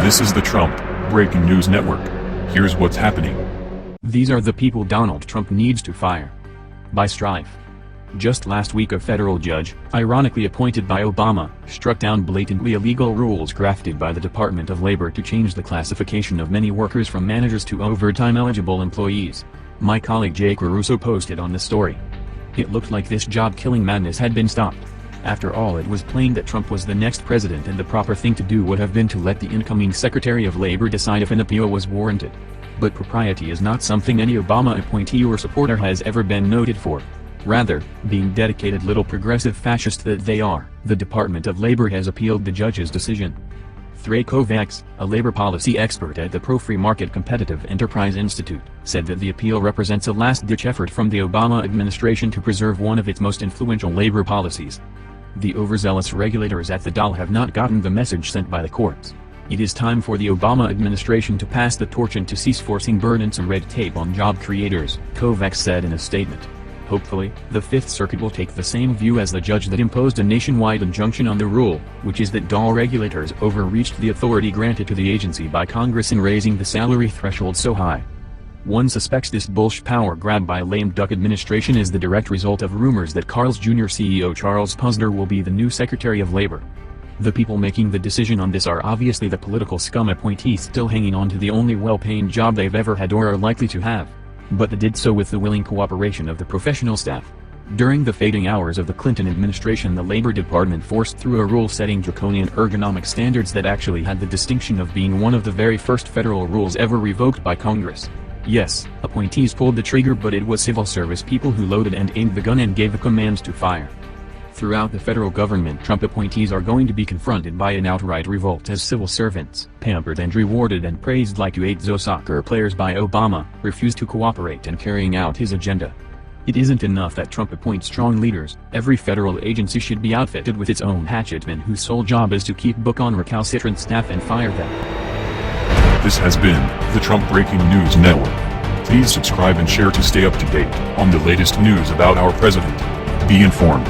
This is the Trump Breaking News Network. Here's what's happening. These are the people Donald Trump needs to fire. By streiff. Just last week a federal judge, ironically appointed by Obama, struck down blatantly illegal rules crafted by the Department of Labor to change the classification of many workers from managers to overtime-eligible employees. My colleague Jay Caruso posted on the story. It looked like this job-killing madness had been stopped. After all, it was plain that Trump was the next president, and the proper thing to do would have been to let the incoming Secretary of Labor decide if an appeal was warranted. But propriety is not something any Obama appointee or supporter has ever been noted for. Rather, being dedicated little progressive fascists that they are, the Department of Labor has appealed the judge's decision. Jay Caruso, a labor policy expert at the Pro-Free Market Competitive Enterprise Institute, said that the appeal represents a last-ditch effort from the Obama administration to preserve one of its most influential labor policies. The overzealous regulators at the DOL have not gotten the message sent by the courts. It is time for the Obama administration to pass the torch and to cease forcing burdensome red tape on job creators, Caruso said in a statement. Hopefully, the Fifth Circuit will take the same view as the judge that imposed a nationwide injunction on the rule, which is that DOL regulators overreached the authority granted to the agency by Congress in raising the salary threshold so high. One suspects this bullsh power grab by lame duck administration is the direct result of rumors that Carl's Jr. CEO Charles Puzder will be the new Secretary of Labor. The people making the decision on this are obviously the political scum appointees still hanging on to the only well-paying job they've ever had or are likely to have. But they did so with the willing cooperation of the professional staff. During the fading hours of the Clinton administration, the Labor Department forced through a rule setting draconian ergonomic standards that actually had the distinction of being one of the very first federal rules ever revoked by Congress. Yes, appointees pulled the trigger, but it was civil service people who loaded and aimed the gun and gave the commands to fire. Throughout the federal government, Trump appointees are going to be confronted by an outright revolt as civil servants, pampered and rewarded and praised like U8 soccer players by Obama, refuse to cooperate in carrying out his agenda. It isn't enough that Trump appoints strong leaders. Every federal agency should be outfitted with its own hatchetmen whose sole job is to keep book on recalcitrant staff and fire them. This has been the Trump Breaking News Network. Please subscribe and share to stay up to date on the latest news about our president. Be informed.